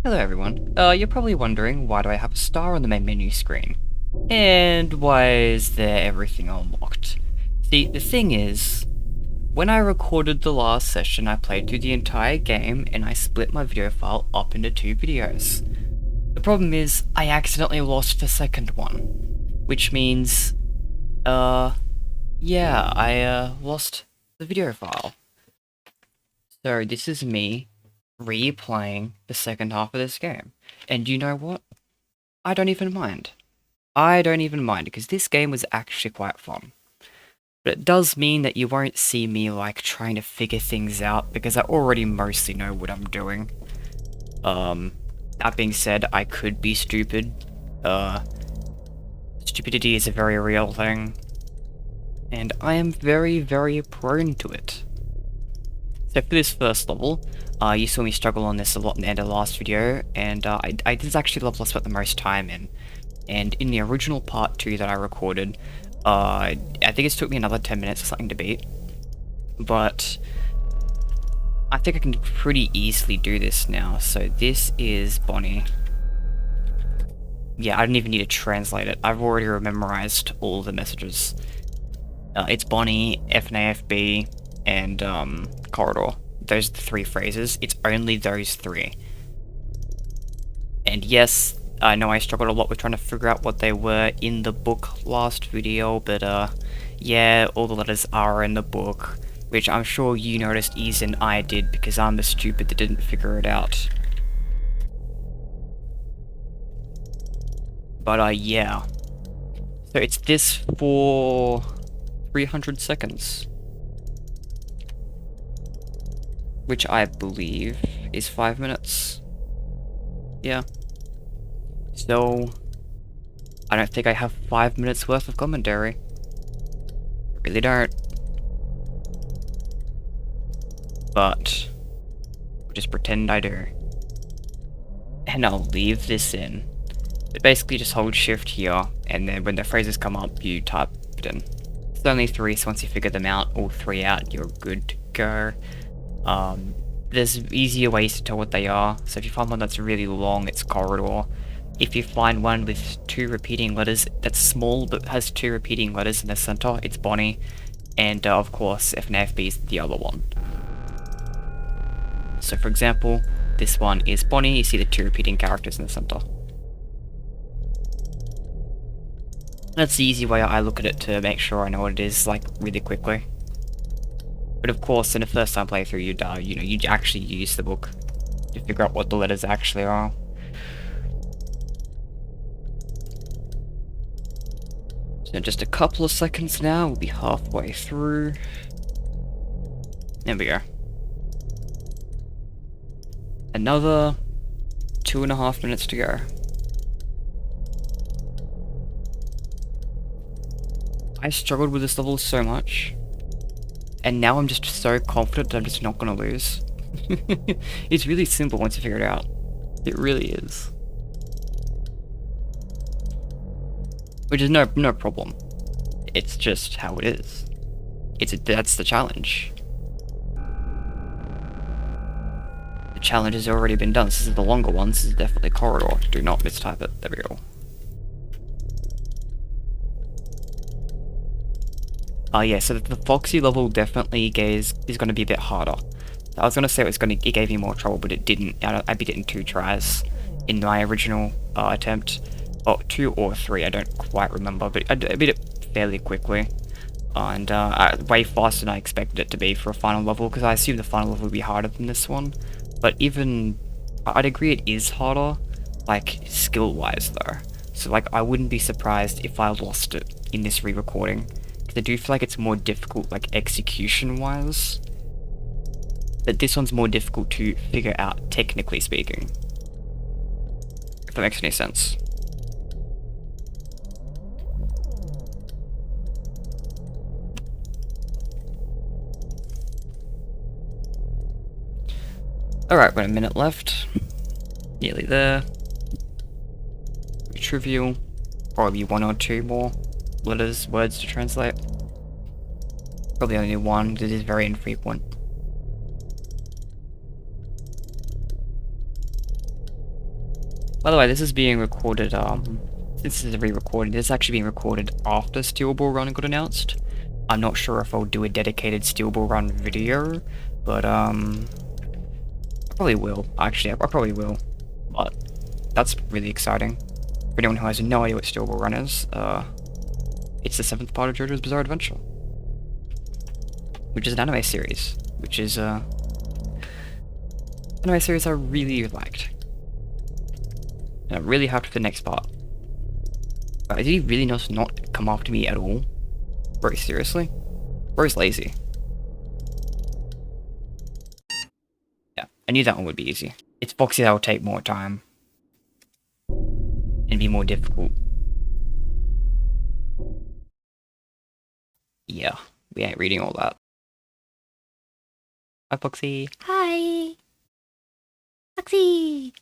Hello everyone. You're probably wondering, why do I have a star on the main menu screen? And why is there everything unlocked? See, the thing is, when I recorded the last session, I played through the entire game and I split my video file up into two videos. The problem is, I accidentally lost the second one. Which means, yeah, I lost the video file. So this is me replaying the second half of this game. And you know what? I don't even mind. I don't even mind, because this game was actually quite fun. But it does mean that you won't see me, like, trying to figure things out, because I already mostly know what I'm doing. That being said, I could be stupid. Stupidity is a very real thing. And I am very, very prone to it. So for this first level, you saw me struggle on this a lot in the end of the last video, and this is actually the level I spent the most time in. And in the original part 2 that I recorded, I think it took me another 10 minutes or something to beat. But I think I can pretty easily do this now. So this is Bonnie. Yeah, I don't even need to translate it. I've already memorized all the messages. It's Bonnie, FNaF, and corridor. Those are the three phrases. It's only those three. And yes, I know I struggled a lot with trying to figure out what they were in the book last video, but yeah, all the letters are in the book, which I'm sure you noticed easier than I did because I'm the stupid that didn't figure it out. But yeah. So it's this for 300 seconds. Which I believe is 5 minutes. Yeah. So, I don't think I have 5 minutes worth of commentary. I really don't. But, I'll just pretend I do. And I'll leave this in. But basically just hold shift here, and then when the phrases come up, you type it in. It's only 3, so once you figure them out, all 3 out, you're good to go. There's easier ways to tell what they are, so if you find one that's really long, it's corridor. If you find one with 2 repeating letters that's small but has 2 repeating letters in the center, it's Bonnie. And of course, FNaF is the other one. So for example, this one is Bonnie, you see the 2 repeating characters in the center. That's the easy way I look at it to make sure I know what it is, like, really quickly. But of course, in the first time playthrough, you'd actually use the book to figure out what the letters actually are. So in just a couple of seconds now, we'll be halfway through. There we go. Another 2.5 minutes to go. I struggled with this level so much. And now I'm just so confident that I'm just not gonna lose. It's really simple once you figure it out. It really is. Which is no problem. It's just how it is. That's the challenge. The challenge has already been done. This is the longer one. This is definitely corridor. Do not mistype it. There we go. Yeah, so the Foxy level definitely is going to be a bit harder. I was going to say it gave me more trouble, but it didn't. I beat it in 2 tries in my original attempt. Oh, 2 or 3, I don't quite remember, but I beat it fairly quickly. And way faster than I expected it to be for a final level, because I assumed the final level would be harder than this one. But even, I'd agree it is harder, like, skill-wise though. So like, I wouldn't be surprised if I lost it in this re-recording. I do feel like it's more difficult, like, execution-wise. But this one's more difficult to figure out, technically speaking. If that makes any sense. Alright, we've got a minute left. Nearly there. Trivial. Probably 1 or 2 more words to translate. Probably only 1, because it is very infrequent. By the way, this is being recorded, this is a re-recording. This is actually being recorded after Steel Ball Run got announced. I'm not sure if I'll do a dedicated Steel Ball Run video, but, I probably will. Actually, I probably will. But, that's really exciting. For anyone who has no idea what Steel Ball Run is, it's the 7th part of JoJo's Bizarre Adventure. Which is an anime series. Which is, anime series I really liked. And I'm really happy for the next part. But did he really not come after me at all? Bro, seriously? Bro's lazy. Yeah, I knew that one would be easy. It's Foxy that will take more time. And be more difficult. Yeah, we ain't reading all that. Hi, Foxy. Hi! Foxy!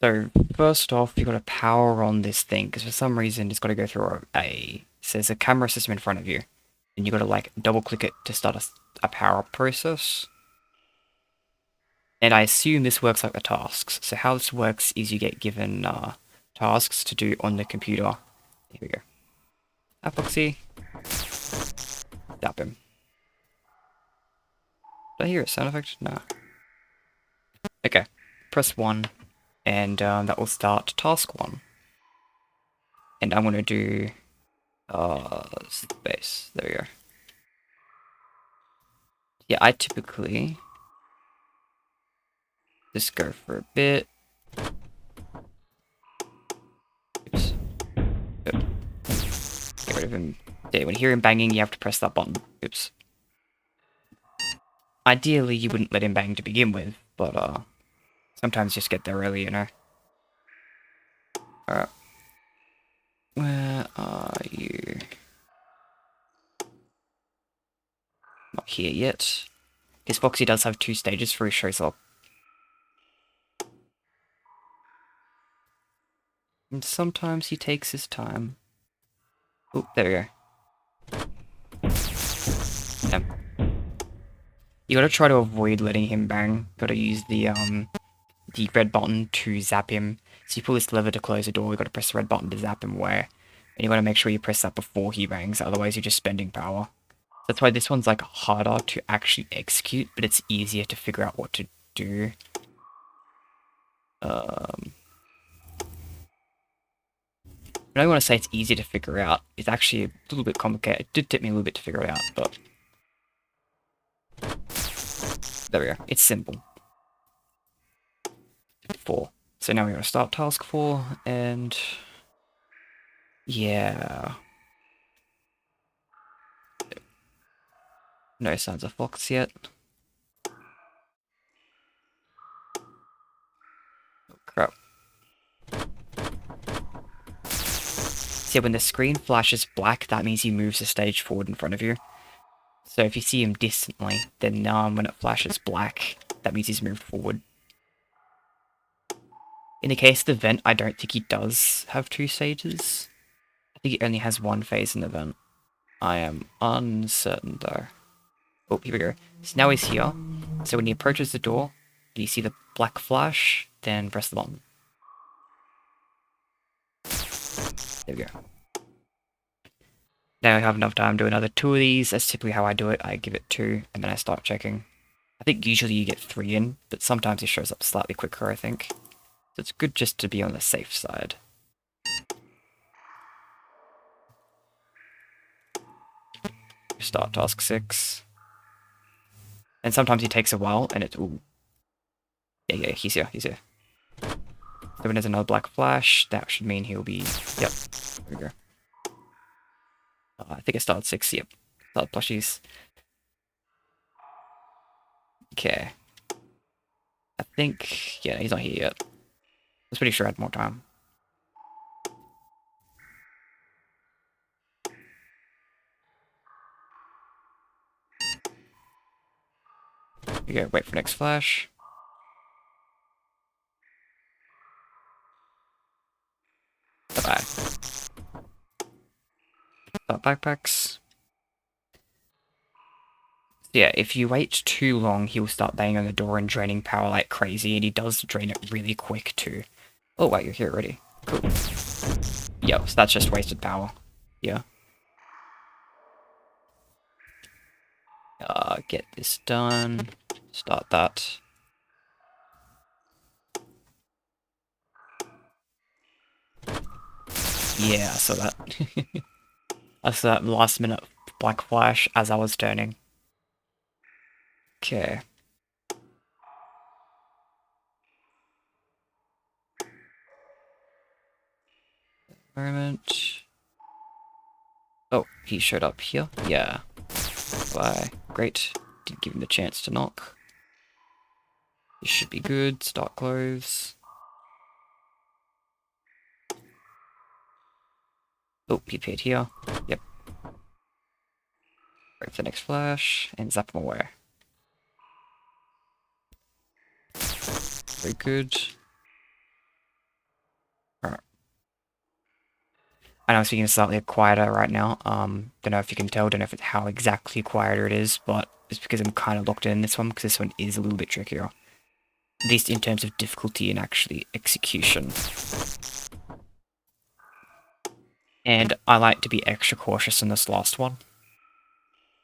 So, first off, you gotta power on this thing, because for some reason it's gotta go through so there's a camera system in front of you. And you gotta, like, double-click it to start a power-up process. And I assume this works like the tasks. So how this works is you get given, tasks to do on the computer. Here we go. Hi, Foxy. Tap him. Did I hear a sound effect? No. Okay. Press 1, and that will start task 1. And I'm gonna do space. There we go. Yeah, I typically just go for a bit. Oops. Good. Get rid of him. Yeah, when you hear him banging, you have to press that button. Oops. Ideally, you wouldn't let him bang to begin with, but sometimes just get there early, you know. Alright. Where are you? Not here yet. Because Foxy does have 2 stages before he shows up. And sometimes he takes his time. Oh, there we go. Yeah. You gotta try to avoid letting him bang. Gotta use the red button to zap him. So you pull this lever to close the door, you gotta press the red button to zap him away. And you gotta make sure you press that before he bangs, otherwise you're just spending power. That's why this one's like harder to actually execute, but it's easier to figure out what to do. I don't want to say it's easy to figure out. It's actually a little bit complicated. It did take me a little bit to figure it out, but there we go. It's simple. 4. So now we're gonna start task 4, and yeah. No signs of Fox yet. Oh crap. See, when the screen flashes black, that means he moves the stage forward in front of you. So if you see him distantly, then when it flashes black, that means he's moved forward. In the case of the vent, I don't think he does have 2 stages. I think he only has 1 phase in the vent. I am uncertain though. Oh, here we go. So now he's here. So when he approaches the door, do you see the black flash? Then press the button. There we go. Now I have enough time to do another 2 of these. That's typically how I do it. I give it 2, and then I start checking. I think usually you get 3 in, but sometimes it shows up slightly quicker, I think. So it's good just to be on the safe side. Start task 6. And sometimes he takes a while, and it's... Ooh. Yeah, he's here, he's here. So when there's another black flash, that should mean he'll be... Yep, there we go. I think I started 6, yep. Started plushies. Okay. I think... Yeah, he's not here yet. I was pretty sure I had more time. You go, wait for next flash. Bye-bye. Backpacks. Yeah, if you wait too long, he'll start banging on the door and draining power like crazy, and he does drain it really quick too. Oh wait, you're here already. Cool. Yeah, so that's just wasted power. Yeah. Get this done. Start that. Yeah, I saw that. I saw that last minute black flash as I was turning. Okay. Moment. Oh, he showed up here? Yeah. Bye. Great. Didn't give him the chance to knock. This should be good. Start close. Oh, he appeared here. Yep. Wait for the next flash, and zap him away. Very good. Alright. I know I'm speaking slightly quieter right now. Don't know if you can tell, don't know if it's how exactly quieter it is, but it's because I'm kind of locked in this one, because this one is a little bit trickier. At least in terms of difficulty and actually execution. And I like to be extra cautious in this last one.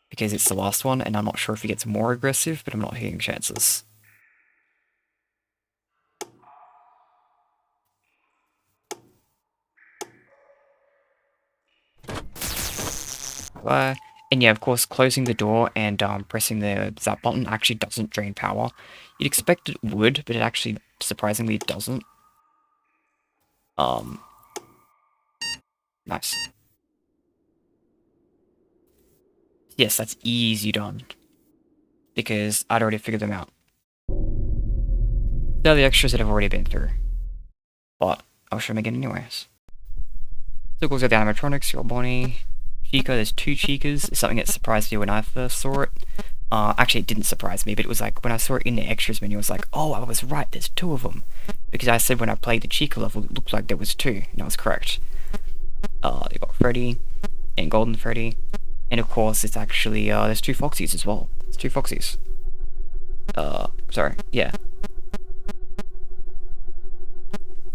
Because it's the last one, and I'm not sure if he gets more aggressive, but I'm not taking chances. And yeah, of course, closing the door and pressing the zap button actually doesn't drain power. You'd expect it would, but it actually, surprisingly, doesn't. Nice. Yes, that's easy done. Because I'd already figured them out. They're the extras that I've already been through. But I'll show them again anyways. So it goes with the animatronics, your Bonnie. Chica, there's 2 Chicas. It's something that surprised me when I first saw it. Actually, it didn't surprise me, but it was like, when I saw it in the extras menu, I was like, oh, I was right, there's 2 of them. Because I said when I played the Chica level, it looked like there was 2, and I was correct. You got Freddy, and Golden Freddy, and of course, it's actually, there's 2 Foxies as well. It's 2 Foxies. Sorry, yeah.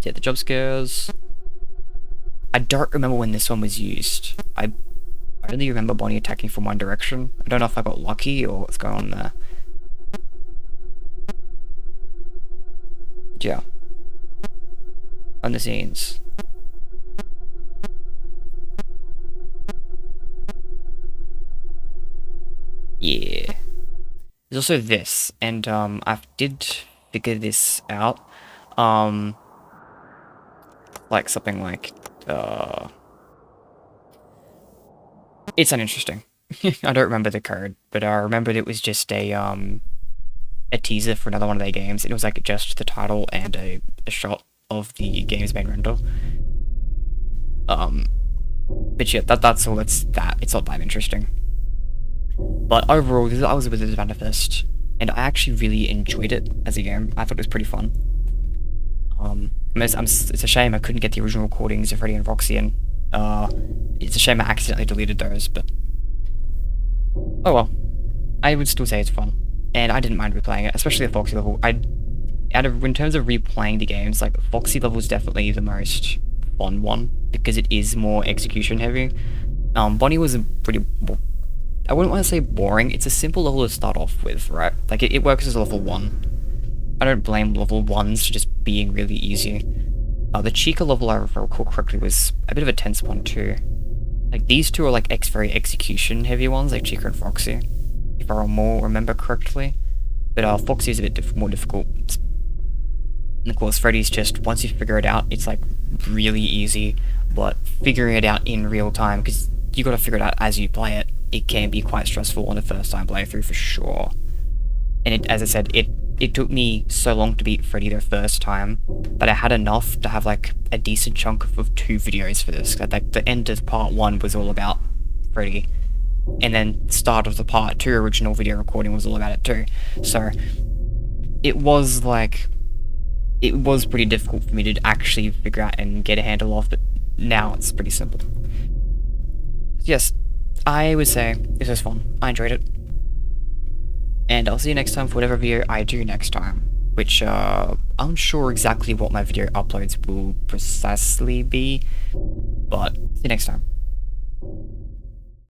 Yeah, the jump scares. I don't remember when this one was used. I only remember Bonnie attacking from one direction. I don't know if I got lucky or what's going on there. Yeah. On the scenes. Yeah. There's also this, and I did figure this out. Like something like it's uninteresting. I don't remember the code, but I remembered it was just a teaser for another one of their games. It was like just the title and a shot of the game's main render. But yeah, that's all. It's that. It's not that interesting. But overall, I was with Withereds Manifest, and I actually really enjoyed it as a game. I thought it was pretty fun. It's a shame I couldn't get the original recordings of Freddy and Foxy, and it's a shame I accidentally deleted those, but oh well. I would still say it's fun, and I didn't mind replaying it, especially the Foxy level. In terms of replaying the games, like, Foxy level is definitely the most fun one, because it is more execution heavy. Bonnie was a pretty, I wouldn't want to say boring, it's a simple level to start off with, right? Like, it works as a level 1. I don't blame level 1s for just being really easy. The Chica level, if I recall correctly, was a bit of a tense one too. Like, these 2 are like very execution heavy ones, like Chica and Foxy, if I remember correctly. But Foxy is a bit more difficult. And of course, Freddy's just, once you figure it out, it's like really easy, but figuring it out in real time, because you gotta figure it out as you play it, it can be quite stressful on a first time playthrough for sure. And as I said, it took me so long to beat Freddy the first time, but I had enough to have like a decent chunk of 2 videos for this. Like, the end of part 1 was all about Freddy, and then start of the part 2 original video recording was all about it too. So it was pretty difficult for me to actually figure out and get a handle of, but now it's pretty simple. Yes, I would say this was fun. I enjoyed it. and I'll see you next time for whatever video I do next time, which I'm unsure exactly what my video uploads will precisely be, but see you next time.